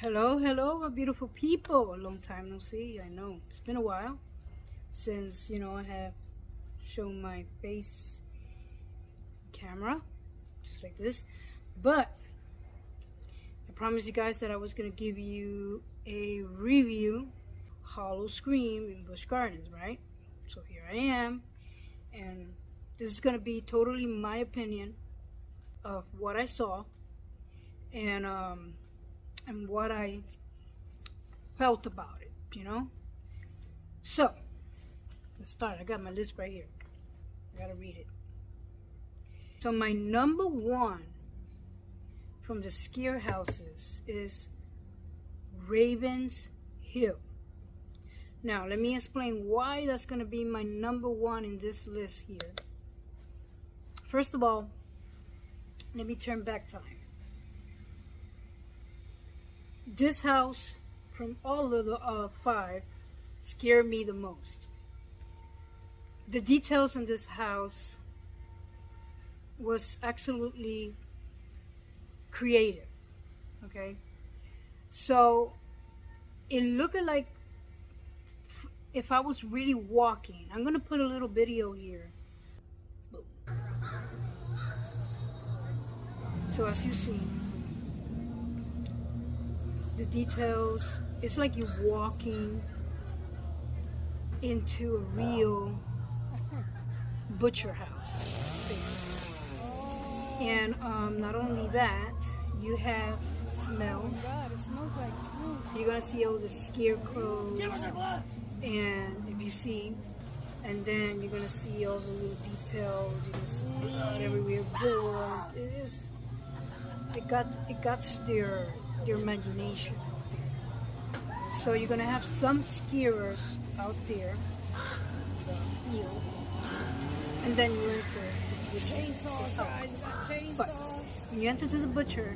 Hello, my beautiful people. A long time no see. I know it's been a while since I have shown my face camera just like this, but I promised you guys that I was gonna give you a review Howl-O-Scream in Busch Gardens, right? So here I am, and this is gonna be totally my opinion of what I saw and what I felt about it, So, let's start. I got my list right here. I gotta read it. So my number one from the scare houses is Ravens Hill. Now, let me explain why that's gonna be my number one in this list here. First of all, let me turn back time. This house, from all of the five, scared me the most. The details in this house was absolutely creative, okay? So, it looked like if I was really walking. I'm going to put a little video here. So, as you see, the details, it's like you're walking into a real butcher house, basically. And not only that, you have smells. You're gonna see all the scarecrows, and if you see, and then you're gonna see all the little details. You're gonna see blood everywhere, blood. It got their imagination out there. So you're gonna have some scarers out there, the field, and then you enter the butcher. But when you enter to the butcher,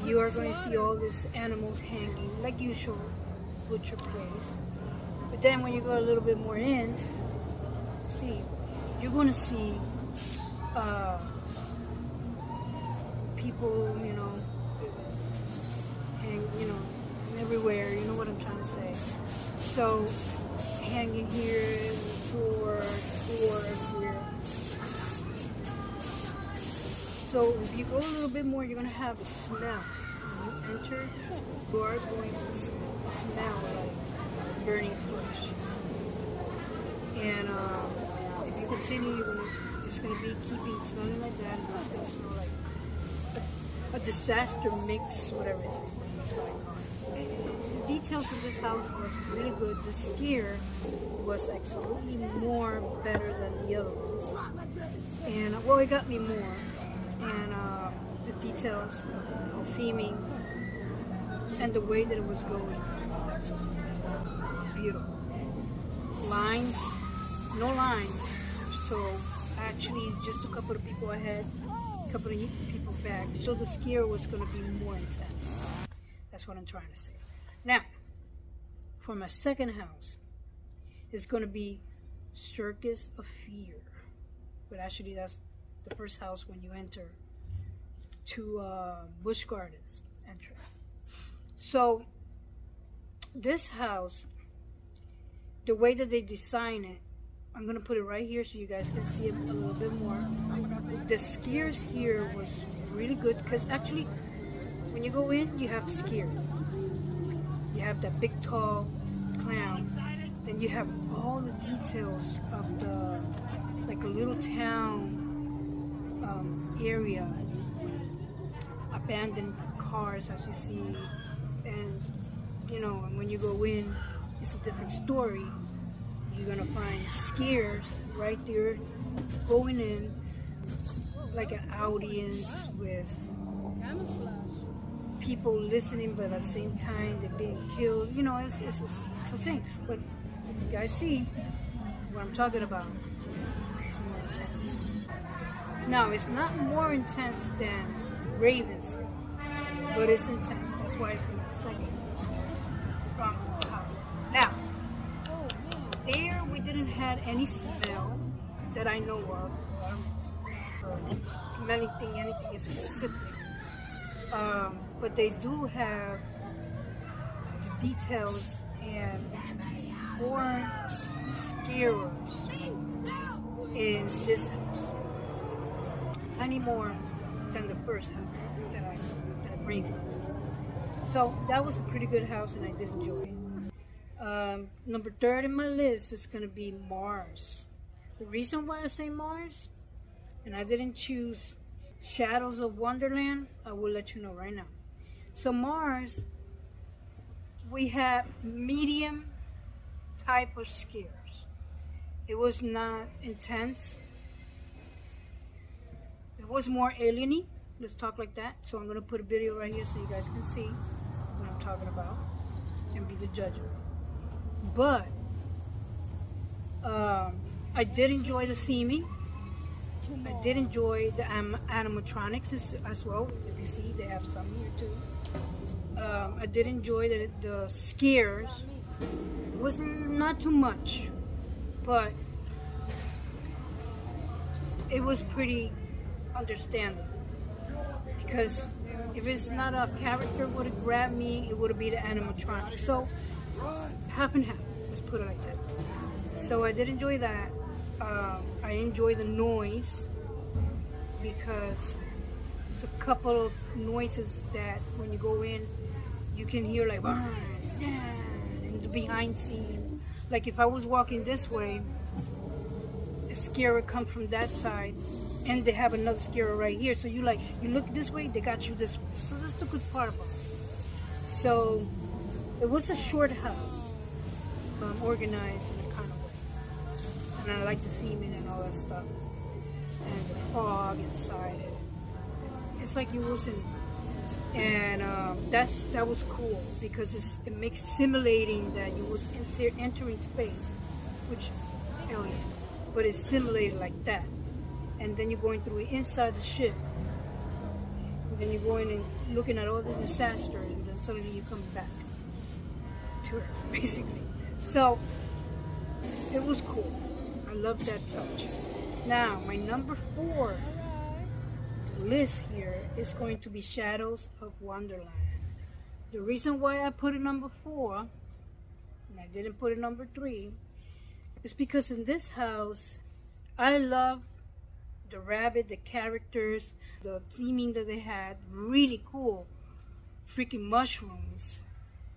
you are going to see all these animals hanging like usual butcher place. But then when you go a little bit more in, you're going to see people, hang, everywhere. You know what I'm trying to say. So hanging here, in the door everywhere. So if you go a little bit more, you're gonna have a smell. When you enter, you are going to smell like burning flesh. And if you continue, it's gonna be keeping smelling like that. And it's gonna smell like a disaster mix, whatever it's going on. The details of this house was really good. The scare was absolutely better than the other ones. And it got me more. And the details, the theming, and the way that it was going. Beautiful. Lines, no lines. So actually just a couple of people ahead, a couple of people back. So the scare was going to be more intense. That's what I'm trying to say. Now, for my second house, it's going to be Circus of Fear. But actually, that's the first house when you enter to Busch Gardens entrance. So, this house, the way that they design it, I'm going to put it right here so you guys can see it a little bit more. The scares here was really good because actually, when you go in, you have scare. You have that big tall clown. Then you have all the details of the, like a little town area, abandoned cars as you see, and and when you go in, it's a different story. You're gonna find scares right there going in, like an audience with people listening, but at the same time they're being killed. It's a thing. But you guys see what I'm talking about. It's more intense. Now, it's not more intense than Ravens, but it's intense. That's why it's in the second from the house. Now, there we didn't have any smell that I know of. Anything is specific. But they do have details and more scarers in this house. Tiny more than the first house that I bring. So that was a pretty good house, and I did enjoy it. Number 3 in my list is going to be Mars. The reason why I say Mars, and I didn't choose Shadows of Wonderland, I will let you know right now. So Mars, we had medium type of scares. It was not intense. It was more alien-y. Let's talk like that. So I'm going to put a video right here so you guys can see what I'm talking about and be the judge of it. But I did enjoy the theming. I did enjoy the animatronics as well. If you see, they have some here too. I did enjoy the scares. It was not too much, but it was pretty understandable. Because if it's not a character would have grabbed me, it would have been the animatronic. So half and half, let's put it like that. So I did enjoy that. I enjoy the noise because there's a couple of noises that when you go in, you can hear like in the behind scenes. Like if I was walking this way, a scare would come from that side, and they have another scare right here. So you look this way, they got you this way. So that's the good part about it. So it was a short house, organized in a kind of way. And I like the theming and all that stuff. And the fog inside it. It's like you was in. And that was cool because it makes simulating that you was entering space, which alien, but it's simulated like that. And then you're going through inside the ship. And then you're going and looking at all the disasters, and then suddenly you come back to Earth, basically. So it was cool. I love that touch. Now, my number 4 list here is going to be Shadows of Wonderland. The reason why I put it number 4, and I didn't put it number 3, is because in this house, I love the rabbit, the characters, the theming that they had, really cool. Freaking mushrooms.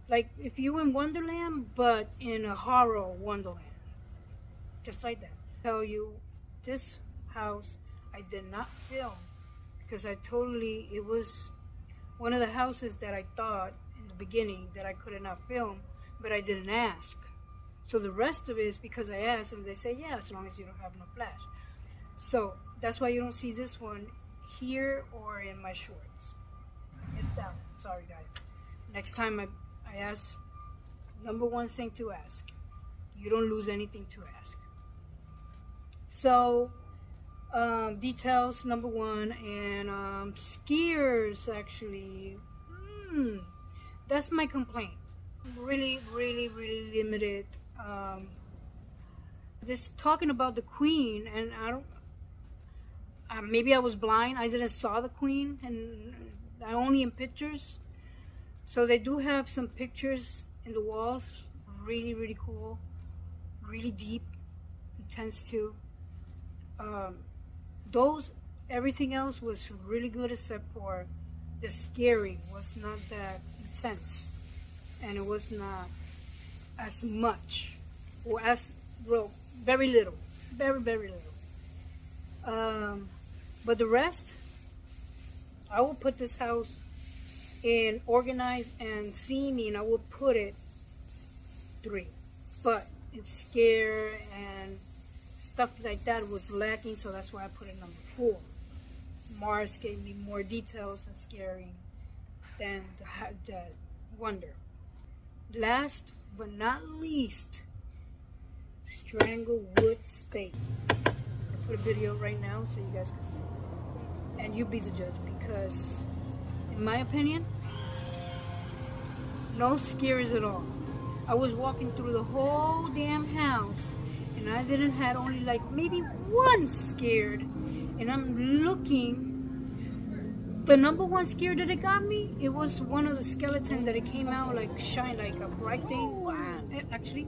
Like if you in Wonderland, but in a horror Wonderland. Just like that. I tell you, this house I did not film because it was one of the houses that I thought in the beginning that I could not film, but I didn't ask. So the rest of it is because I asked, and they say, yeah, as long as you don't have no flash. So that's why you don't see this one here or in my shorts. It's that one. Sorry, guys. Next time I ask, number 1 thing to ask. You don't lose anything to ask. So, details, number 1, and skiers, actually. That's my complaint. Really, really, really limited. Just talking about the Queen, and I don't. Maybe I was blind. I didn't saw the Queen, and I only in pictures. So they do have some pictures in the walls. Really, really cool. Really deep. Intense too. Everything else was really good except for the scary was not that intense. And it was not as much. Or very little. Very, very little. But the rest, I will put this house in organized and theming. I will put it 3. But it's scare and stuff like that was lacking, so that's why I put it number 4. Mars gave me more details and scaring than the Wonder. Last but not least, Stranglewood State. I put a video right now so you guys can see. And you be the judge, because in my opinion, no scares at all. I was walking through the whole damn house and I didn't have only like maybe 1 scared, and I'm looking The number one scare that it got me, it was one of the skeletons that it came out like shine like a bright thing. Wow. Actually,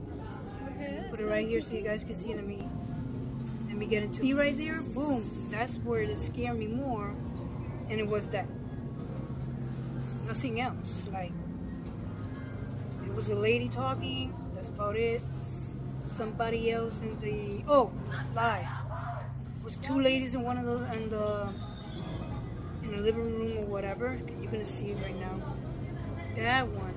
put it right here so you guys can see it. Let me get into see right there. Boom. That's where it scared me more, and it was that. Nothing else. Like it was a lady talking. That's about it. Somebody else in the lie. It was two ladies in one of those in the living room or whatever. You're gonna see it right now. That one,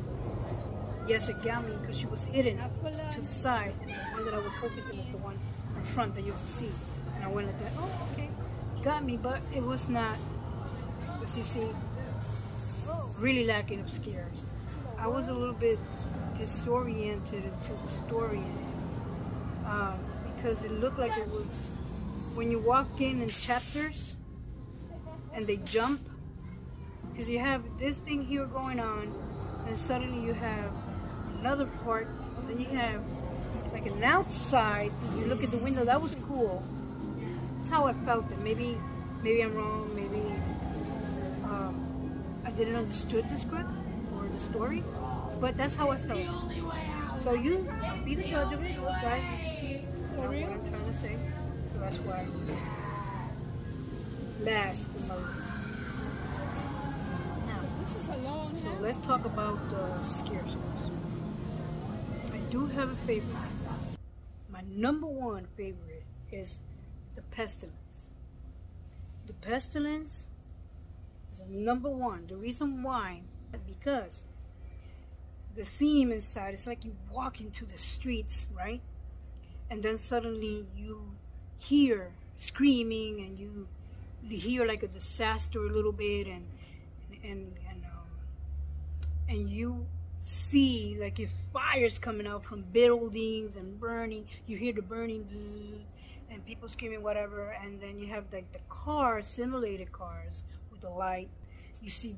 yes, it got me because she was hidden to the side, and the one that I was focusing was the one in front that you can see. And I went like that. Oh, okay, got me, but it was not. As you see, really lacking of scares. I was a little bit disoriented into the story because it looked like it was when you walk in chapters and they jump, because you have this thing here going on and suddenly you have another part, then you have like an outside, you look at the window. That was cool. That's how I felt it. Maybe I'm wrong, maybe I didn't understood the script or the story, but that's how I felt. So you be the judge of it, guys. See what I'm trying to say. So that's why last the most. Now, so let's talk about the scare shows. I do have a favorite. My number one favorite is The Pestilence. The Pestilence is number one. The reason why, because the theme inside, it's like you walk into the streets, right? And then suddenly you hear screaming and you hear like a disaster a little bit, and you see like if fire's coming out from buildings and burning. You hear the burning and people screaming, whatever, and then you have like the cars, simulated cars with the light. You see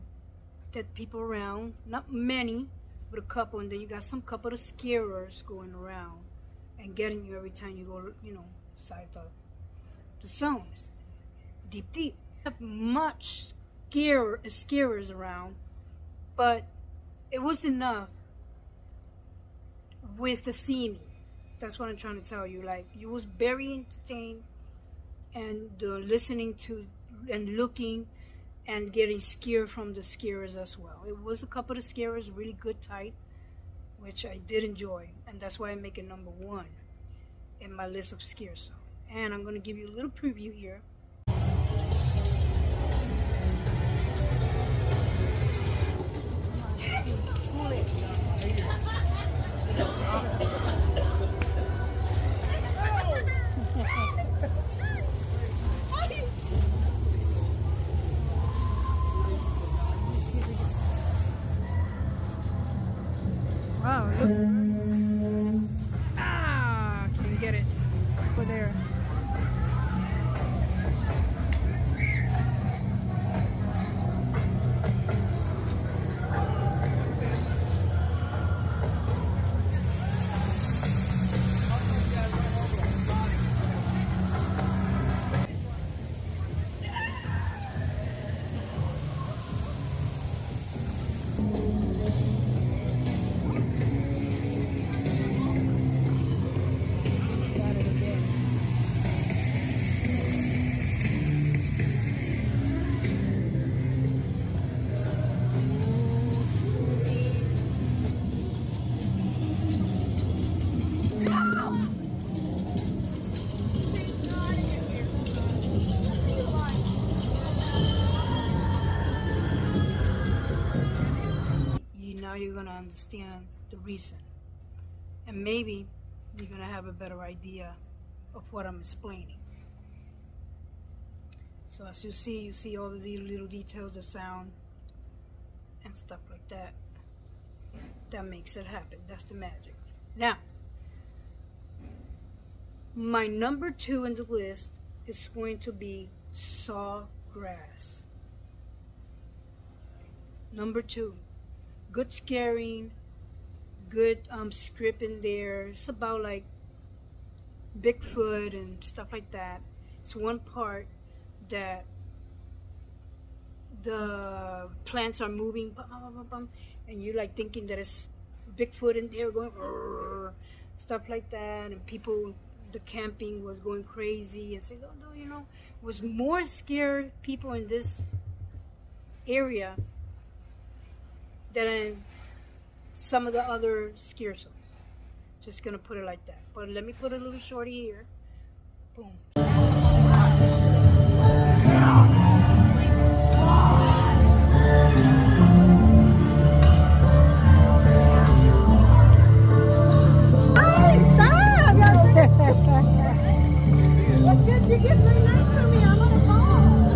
dead people around, not many, but a couple, and then you got some couple of scarers going around and getting you every time you go, side the zones. Deep. Have much scarers around, but it was enough with the theming. That's what I'm trying to tell you. Like, you was very entertained and listening to and looking and getting scared from the scarers as well. It was a couple of scarers, really good type, which I did enjoy, and that's why I make it number one in my list of scare songs. And I'm going to give you a little preview here. Wow, look. Can't get it. Over there. Now you're going to understand the reason, and maybe you're going to have a better idea of what I'm explaining. So as you see all the little details of sound and stuff like that. That makes it happen. That's the magic. Now, my number 2 in the list is going to be Sawgrass. Number 2. Good scaring, good script in there. It's about like Bigfoot and stuff like that. It's one part that the plants are moving, bum, bum, bum, bum, and you're like thinking that it's Bigfoot in there going stuff like that, and people, the camping was going crazy and saying, oh no, you know, was more scared people in this area than in some of the other scare zones. Just gonna put it like that. But let me put a little shorty here. Boom. You get very nice to me. I'm on a phone.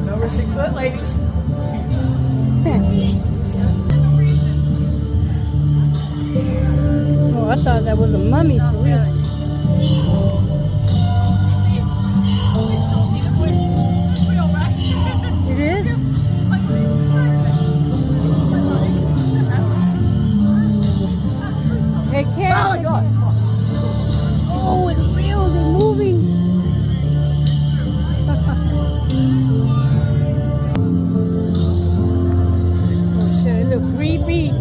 Over 6 foot, ladies. Oh, I thought that was a mummy for real. It is? Take care. Oh my God. Oh, it's real. They're moving. Oh, shit. It look creepy.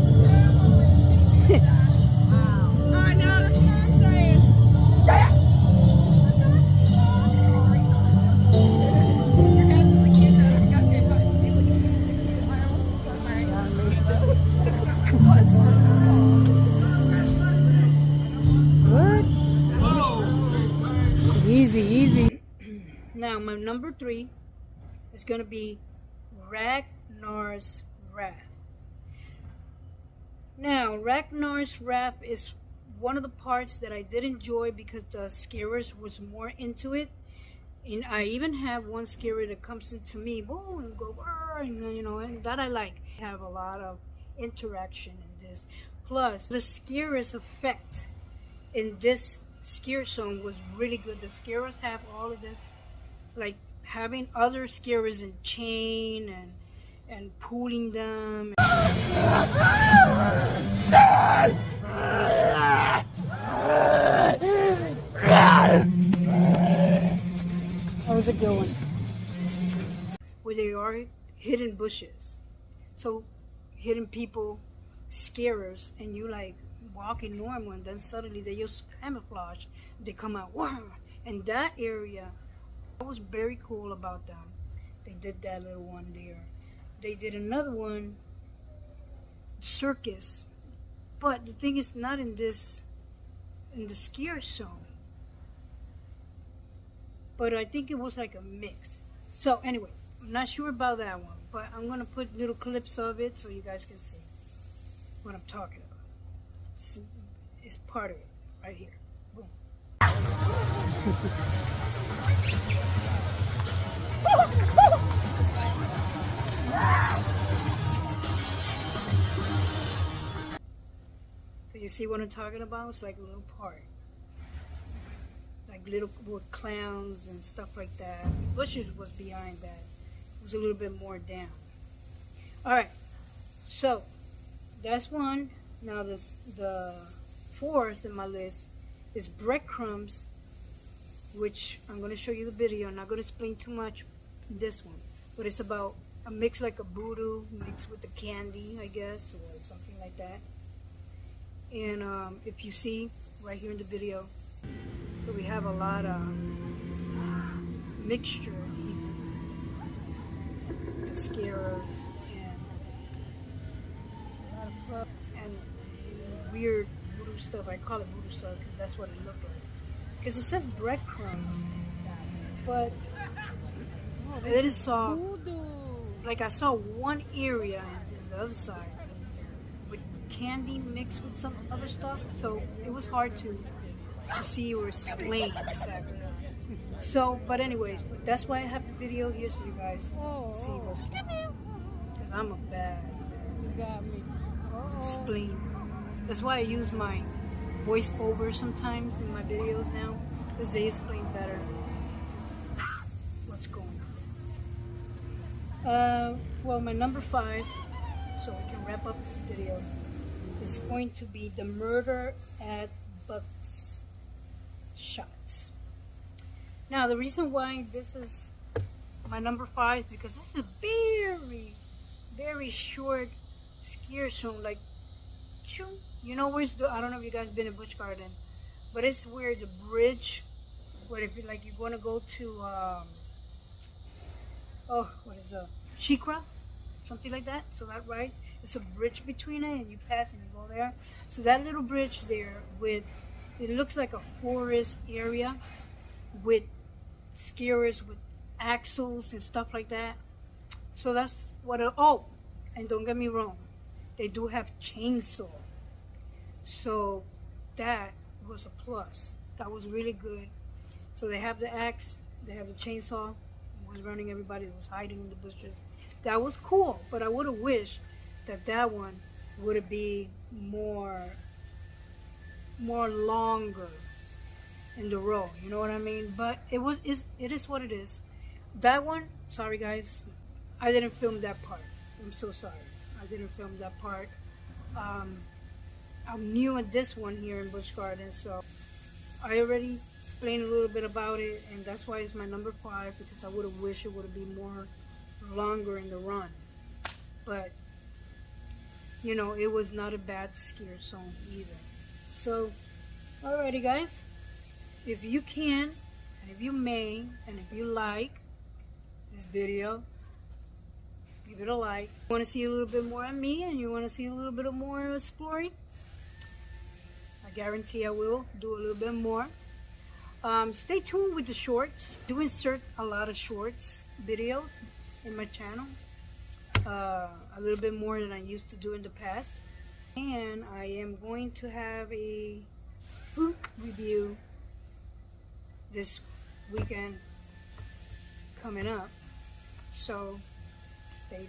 I know, that's what I'm saying. What? Easy, easy. Now, my number 3 is going to be Ragnar's Wrath. Now, Ragnar's Wrath is one of the parts that I did enjoy because the scarers was more into it. And I even have one scarer that comes into me, boom, and go, and, you know, and that I like. I have a lot of interaction in this. Plus, the scarers effect in this scare zone was really good. The scarers have all of this, like having other scarers in chain and pulling them. That was a good one. Where they are hidden bushes. So hidden people, scarers, and you like walking normal, and then suddenly they use camouflage. They come out, wow! And that area, that was very cool about them. They did that little one there. They did another one, circus, but the thing is not in this, in the scare zone. But I think it was like a mix. So anyway, I'm not sure about that one, but I'm gonna put little clips of it so you guys can see what I'm talking about. It's part of it right here. Boom. So you see what I'm talking about? It's like a little part. Like little with clowns and stuff like that. Bushes was behind that. It was a little bit more down. Alright, so that's one. Now the 4th in my list is breadcrumbs, which I'm going to show you the video. I'm not going to explain too much in this one, but it's about a mix like a voodoo mixed with the candy, I guess, or something like that. And if you see right here in the video, so we have a lot of mixture here, the scarers and it's a lot of fun and weird voodoo stuff. I call it voodoo stuff because that's what it looked like. Because it says breadcrumbs, but I didn't saw, like I saw one area and the other side with candy mixed with some other stuff, so it was hard to see or explain exactly. So, but anyways, that's why I have the video here so you guys see what's going on. Because I'm a bad explain. That's why I use my voiceover sometimes in my videos now, because they explain better what's going on. Well, my number 5, so we can wrap up this video, is going to be the murder at Busch shot. Now, the reason why this is my number 5 because this is a very, very short skier zone. Like, choo. You know where's the? I don't know if you guys been to Busch Garden, but it's where the bridge, where if you like you're going to go to, oh, what is the Shikra, something like that. So that right, it's a bridge between it, and you pass and you go there. So that little bridge there with, it looks like a forest area with skiers with axles and stuff like that. So that's what. Oh, and don't get me wrong, they do have chainsaw. So that was a plus. That was really good. So they have the axe, they have the chainsaw. It was running everybody that was hiding in the bushes. That was cool, but I would have wished that that one would have been more longer in the row. You know what I mean? But it is what it is. That one, sorry guys, I didn't film that part. I'm so sorry. I didn't film that part. I'm new at this one here in Busch Gardens, so I already explained a little bit about it, and that's why it's my number 5, because I would have wished it would have been more longer in the run. But you know, it was not a bad skier zone either. So alrighty guys, if you can, and if you may, and if you like this video, give it a like. You want to see a little bit more of me, and you want to see a little bit more exploring, I guarantee I will do a little bit more. Stay tuned with the shorts. I do insert a lot of shorts videos in my channel, a little bit more than I used to do in the past. And I am going to have a food review this weekend coming up, so stay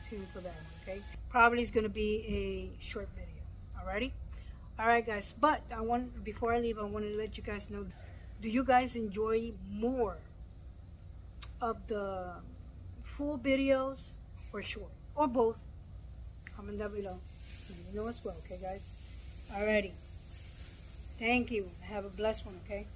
tuned for that one, okay? Probably is going to be a short video. Alrighty? Alright guys, but before I leave, I want to let you guys know, do you guys enjoy more of the full videos or short, or both? Comment down below. Let me know as well, okay guys? Alrighty. Thank you. Have a blessed one, okay?